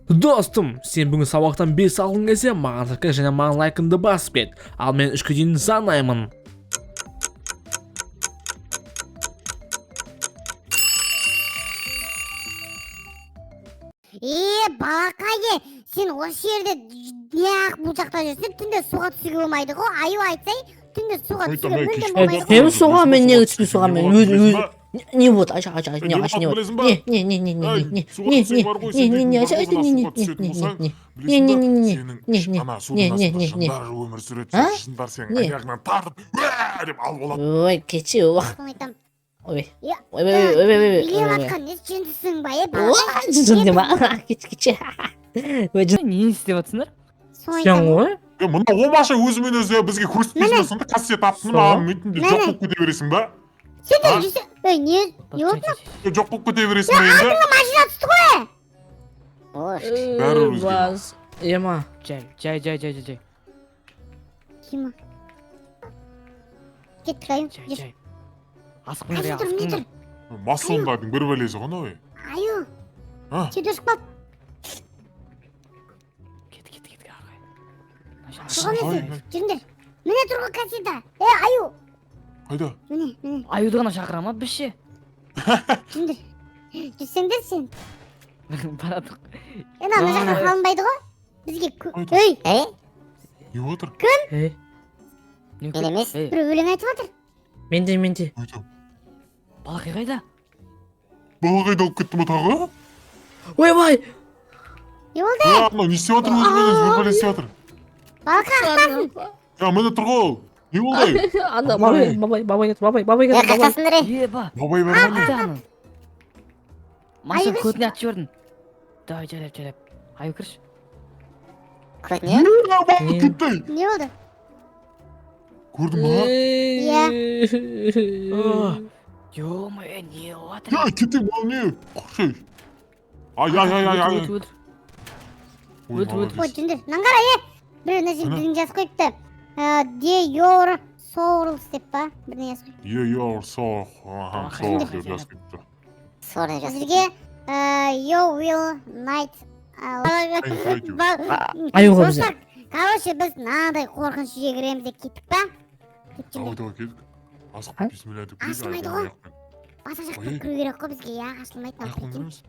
Достым, сен бүгін сабақтан 5 алғың келсе, маған тіркел және маған лайкыңды басып кет. Ал мен 3-ке дейін санаймын. Балақай, сен осы жерде неғып бұл жақта жүрсің? Түнде суға түсуге болмайды ғой. Аю айтсай, түнде суға түсуге мүлдем болмайды ғой. Hem soğan ben ne içti soğan ben ne bu aç aç aç ne aç ne ой keçi o ой ой Билеп атқан не жындысың ба, балақай? жын дема keçi Не істеп жатсыңдар? sen ғой мына омаша өзімен өзі бізге көрсетпейсің сонда қасиет таптың маған мүйтінде жоқ болып кете бересің ба? Сен де жүрсің. Не болды? Жоқ болып кете бересің ба енді? Машина түсті ғой. Бәрі өзге. bas ема Жай. Кима. Кеттік, аю. Жай. Асықпыңдар, Қайда тұр, не тұр? Масондардың бір бәлесі ғой ой. Аю. А? Сен өшіп қалып. Кет. Тұрған есі. Жүріңдер. Міне тұрғы кассета. Аю. Қайда? Міне. Аюды ғана шақыра ма біз ше? Жүріңдер. Жүрсеңдер сен. Барадық. Ана жақта қалынбайды ғой. Бізге Қайда? Ей. Не отыр? Мен емес. Бір өлең айтып отыр. менде Қайда? Балақай қайда? Бала қайда алып кетті ма тағы? ойбай Не болды? Мынау не істеп жатыр өзімен өзі бір бәле істеп жатыр. Балақай ақтасын. Міне тұр ғой. Не болды? anda бабай Қақтасыңдар, Еба. Бабай бар ма не? Қайда аны? Машина Аю көтіне атып жібердің. Давай жайлап. Аю кірші. Бабай кетті. Не болды? Көрдің ба? Ё-моё, не отыр? Я кете бал не? Қоршай. Ай. Өлді. Ой, жүріңдер. Наңғара, бір нәрсе бірін жазып қойыпты. Де your souls деп па? Бірін жазып қойыпты. You're so. Сол деп жазып кетті. Әзірге you will night. Аюға бізде. Короче, біз мынадай қорқынш үйге кіреміз деп кеттік па? Давай кеттік. Асық бисмилля деп Ашылмайды ғой. Баса жақтан кіру керек қой бізге, я ашылмайды. Аяқпен кіреміз.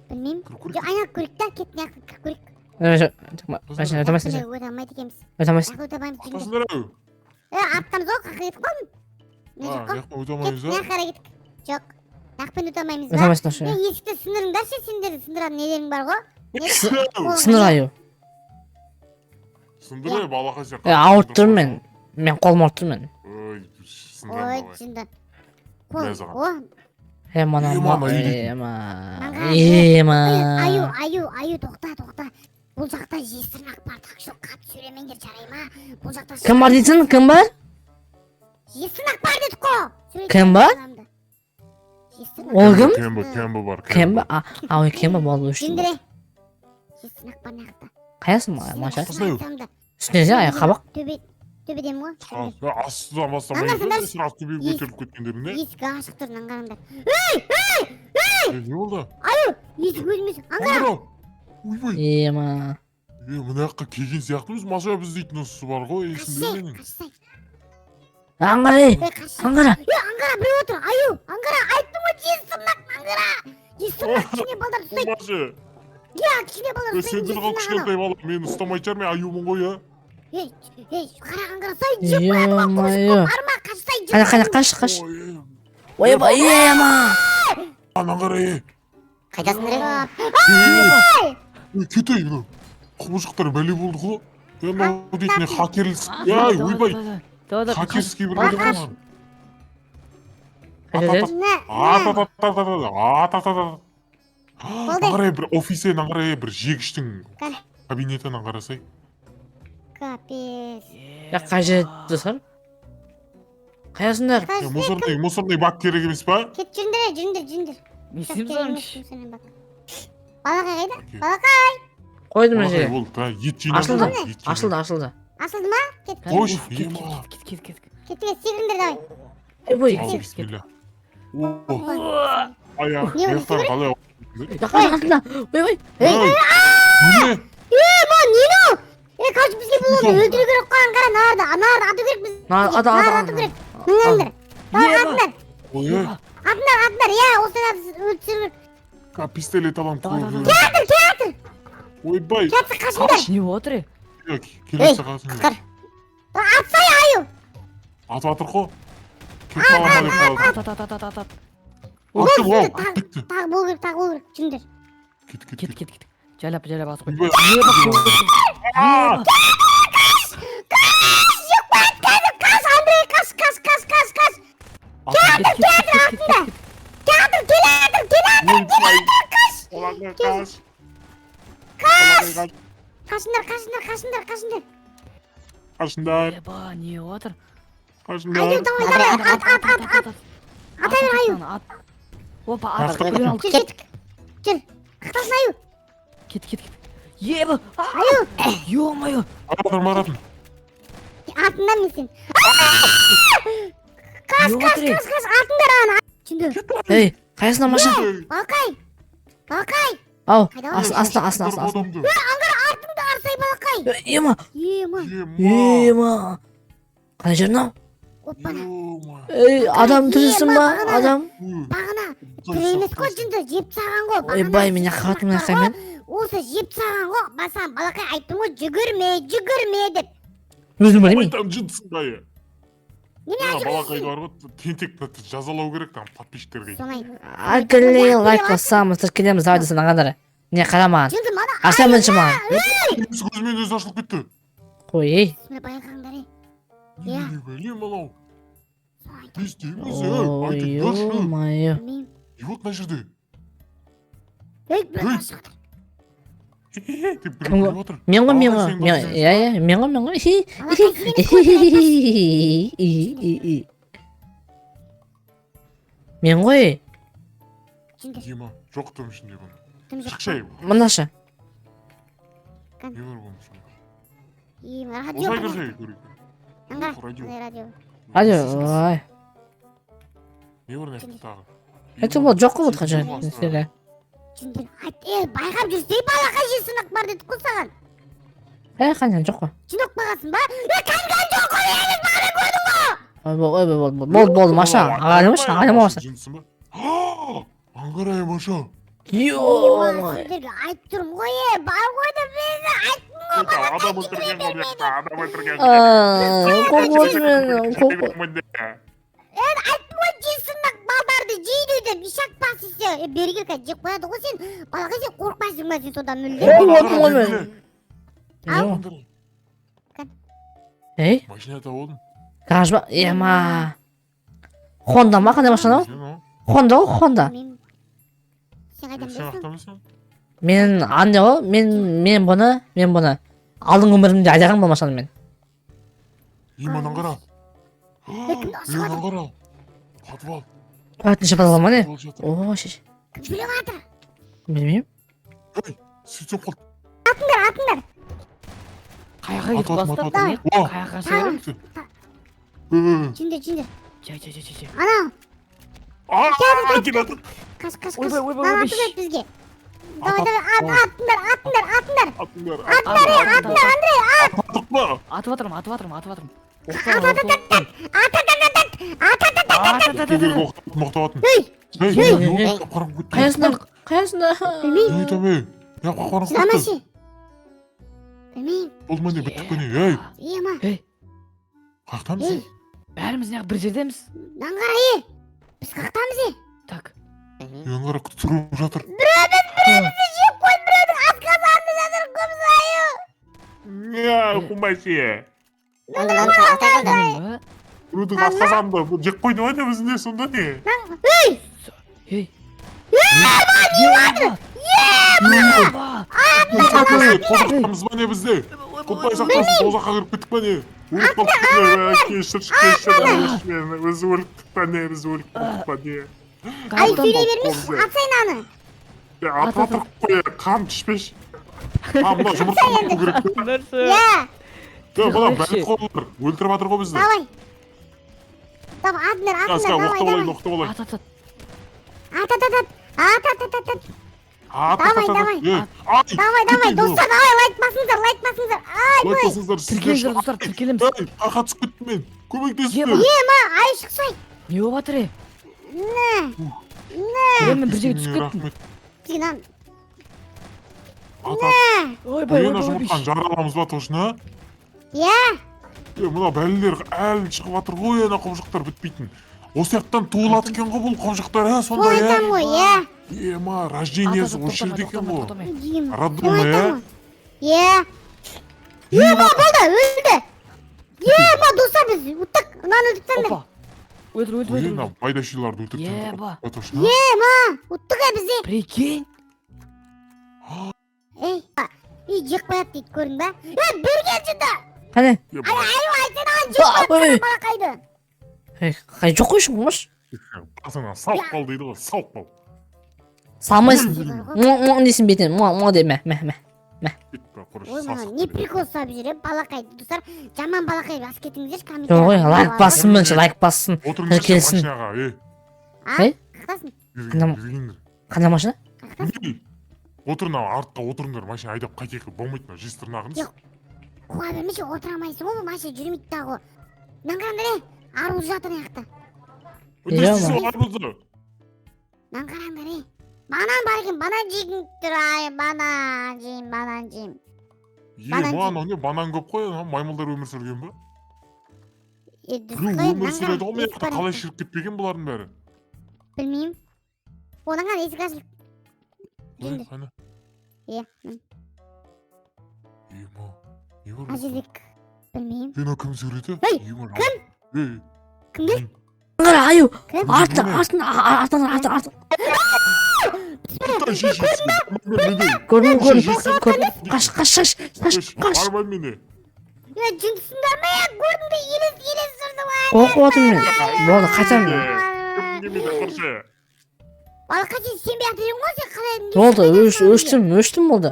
Білмеймін. Кіріп Жоқ, айналып көрейік та, кеттің аяққа кіріп көрейік. ötemezsin Өте алмайды екенбіз. ötemezsin Аяққа өте алмаймыз. Қақтасыңдар ау. Аптамыз ғой, қаққа кетіп қалдым. Не жоқ қой. Аяқпен өте алмаймыз Кеттік, ба? аяққа қарай кеттік. Жоқ. Аяқпен өте алмаймыз ба? ötemezsin aşağıya Есікті сындырыңдаршы, сендердің сындыратын нелерің бар ғой. sınır ayı Сындыр балақа сен. ауырттырмын мен қолым ауырттыр мен Ой, Ой, сындыр. жынды. Бәз аға. О, ема аю, тоқта. Бұл жақта жесірнақ бар, так жоқ қатып сөйлемеңдер, жарай ма? Бұл жақта кім бар дейсің кім бар жесірнақ бар дедік қой. Кім бар? Ол кім? Кембі бар. кім бар ой кім бар болды үшін Жендіре. Жесірнақ бар нақта. қаясың маша Қасына үстіне ай қабақ Төбеден ғой. Астыдан бастамай сразу төбеге көтеріліп кеткендерің не? Есік ашық тұр, аңғарыңдар. Не болды? Есік өзіміз, аңғара. Аңғара. Ойбай. ема Мына жаққа келген сияқтымыз, маша біз дейтін осы бар ғой, есімде менің. Қашсай. аңғара аңғара Аңғара біреу отыр, аю. Аңғара, айттым ғой, жесірнақ, аңғара. Жесірнақ, кішкене балдар ұстайды. Маша, Кішкене балдар сен тұрған кішкентай бала, мені ұстамай шығар, мен аюмын ғой, а? Ей, қара аңғара, сай жеп қояды ғой, Ё-моё. барма, қашсай жеп. қаш ойбай ема Аңғара, Қайдасың кетей, мынау. Құбыжықтар бәле болды ғой. Мынау дейтін хакерлік. Ай, ойбай. Хакерский бір бәле бар. Аңғара бір офисен, аңғара бір жегіштің кабинетін аңғарасай. Капец. қажет достар қаясыңдар Мусорный бак керек емес па? Кет жүріңдер. Не істейміз аныш? Балақай қайда? Балақай. қойдым мына жерге Болды, ет жинады. ашылды Ашылды ма? Кет. Қош, ема. Кет, секіріңдер давай. ойбай Ал, бисмилля. О, Ой. аяқ, Не болды, аяқтан қалай? жақында ойбай Ей, Ne? Мо нені? Kaç bizge bulundu öldürü gerek kan kara narda atı gerek biz. Ata. Atı gerek. Mınandır. Tamam atlar. Oy. Atlar ya o sen öldürür. Ha pistolet alalım. Teatr. Ойбай. Teatr kaşındır. Не отыр. Yok. Келесі қасың. Kır. Atsay ayı. Атып атыр ғой. Кетіп қалама деп қалады. Ат. Attım ғой. Бітті. Tag bulgur. Şimdi. Кет. Жайлап ат қой. Ойбай. Kaç Andrei kaç. Teatr. Ойбай. Оларға қаш. Kaşındır. Қашыңдар. Еба, не отыр? Ayı Қашыңдар. давай. Ата бер айы. Ат. Опа, ат. Ақтық. Біреу алды. Gel. Kıtasın ayı. Кет. Еба. Ayı. Ё-моё. Маратым. Atından mısın? Не отыр? Atından ana. Şimdi. Ey, қайсына машина? Balkay. Ау, Қайда астына. Адамды. Аңғар артыңда арсай балақай. Ема. Ема. Қандай жер мынау? Оппана. Ема. Ей, адам түрісің ба? Адам. Бағана. Тіреймес қой жынды жеп саған ғой. Ойбай, мен қағатымын ақаймен. Осы жеп саған ғой. Басам балақай айттым ғой жүгірме деп. Өзім білмеймін. Там жынсың бай. Неме Балақайды жүгірсің? бар ғой. Тентек жазалау керек там подписчиктерге. Солай. Әкілі лайк басамыз, тіркелеміз давай десін ағандары. Не қарамаған. Жынды мана. Ашам бірінші маған. Көзімен өзі ашылып кетті. Қой, ей. Мен байқаңдар ей. Не білем анау. Солай. Не істейміз айтып көрші. Ой-ой-ой. Білмеймін. И вот мына жерде. Ей, бір шықты. Деп біреу келіп отыр. Мен ғой. Мен ғой. Мен ғой. Жынды. Ема, жоқ тым ішінде бұны. Тым жоқ. Шықшай. Мынашы. Не бар бұның ішінде? Ем, радио. Осылай кірсей көрейік. Аңғар. Радио. Радио. Радио, ой. Не бар нәшті тағы? Это вот жоқ қой бұтқа жер. Жынды. Байқап жүрсей балақай жер сынақ бар дедік қой саған. Қанша жоқ қой. Жынық бағасын ба? Қанған жоқ қой еліз бағаны көрдің ғой. Болды, Маша. Ағалым Маша. Жынсың ба? Аңғарай Маша. Йо-май. Сендерге айтып тұрмын ғой бар ғой деп мені айттым ғой Адам өлтірген ғой бұяқта, адам өлтірген. айттым ғой жер сынақ балдарды жейді деп ишак басысы бері кел жеп қояды ғой сен балақай сен қорықпайсың ба сен содан мүлде Ей, Машина тауып алдым. гараж ба? Ема. Honda ма? Қандай машина ол? Honda ғой, Honda. сен қайдан Сен білесің ақтамайсың? Мен андай ғой, мен бұны алдыңғы өмірімде айдаған бұл машинаны мен. Иманын қара. кімді Иманын қара. Қатып ал. Қуатыншы бала ма не? Ол жатыр. О, шеш. кім сөйлеп жатыр Білмеймін. Сөйтсем қалды. атыңдар Қаяққа кетіп Атып, бастап? атып. Не? О! Қаяққа шығарым? жынды Жай. анау Келатыр. қаш Ойбай, атып ет бізге давай атыңдар Атыңдар. Атып ба? атып жатырмын. Кеберге мақтап атын. Қаясында? білмеймін Не айтам ей? Я қақпарып жыламашы қойды. білмеймін Болды ма не біттік пе не? Ей, ема қаяқтамыз? ей Бәріміз неғып бір жердеміз. аңғара біз қақтамыз Так. Аңғара тұрып жатыр. жеп қойды біреудің асқазанында жатыр көмсайы Не, құмбайсы. Ба? Біреудің асқазанында жек қойды ма не бізде сонда не? Ей. Тозақтамыз ба не бізде? Құмбай сақтасын, тозаққа кіріп кеттік па не? Өліп қалдық па не? Кешір. Біз өліктік па не? Біз өліктік па не? ай сөйлей бермеш атсай наны Атып атырып қой, қан түшпеш. Мына жұмыртқа қу керек. Нәрсе? иә Мына бәлік қолдар. Өлтіріп атыр ғой бізді. давай атыңдар Оқтап давай олайын, оқтап олайын. Ат. ат Давай. Давай, достар, давай, лайк басыңыздар. Лайк басыңыздар. Тіркеліңіздер достар, тіркелеміз. Аха түсіп кеттім мен. Көмектесіңдер. Ай шықсай. Не болып жатыр? Не. Мен бір жерге түсіп кеттім. Рахмет. Тигнан. Ата, Ойбай, ена жұмыртқаны жараламыз ба тошына? Мына бәлелер әлі шығып жатыр ғой, ена құбыжықтар бітпейтін. Осы жақтан туылады екен ғой бұл құбыжықтар, сонда Айтам ғой, Ема, рождениесі осы жерде екен ғой. Деймін. Роддомы, Болды, өлді. Ма, достар біз, ұттық, ұнан өлдік сәнді. Опа. Өлтір. Ена байдашиларды өлтірткен Еба. тошына. Ма, ұттық бізде. Прикинь. Жек қояды дейді, көрдің ба? Берген жында. Қане? Айтсен аған жек қояды, балақайды. Қай жоқ қойшың қомаш? Басыңа сауық қал дейді ғой, сауық қал. Салмайсың. Несін бетен, деме, Ой, маған не прикол сап жүр, балақайды. Достар, жаман балақай бас кетіңіздерші. Жоқ ой, лайк бассын мыншы, лайк бассын. Отырыңызшы Келсін. машинаға, Қақтасын? Қандай машина? Отырына артқа отырыңдар, машина айдап қайтек болмайтын, жез тырнағыңыз. Жоқ. Қуа бермеші, отырамайсың ғой, бұл машина жүрмейді дағы. Наңқараңдар, арбуз жатыр яқта. Наңқараңдар, банан бар екен, банан жейгін тұр, банан жейм. Банан көп қой, маймылдар өмір сүрген ба? Өмір сүреді ғой, мен қалай шіріп кетпеген бұлардың бәрі? Білмеймін. Одан қан есік ашылып. Қайна? Ажелік. Білмеймін. Ена кім сөйледі? Кім? Кімдер? Қара, аю. Кім? Артын. Көрдім. Қаш. Арман мені. Жүнсіңдер ме? Көрдің бе? Елес жүрді ма? Қорқып отырмын мен. Болды, қайтамын мен. Балаққа сен бе атырың ғой, сен қалай... Болды, өштім болды.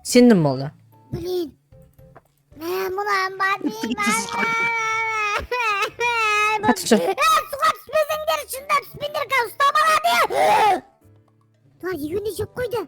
Сендім болды. Блин. Мұнан батайым. Қатып жүр. Суға түспесеңдер, шында түспендер, ұстап алады. Бұлар егенде жеп қойды.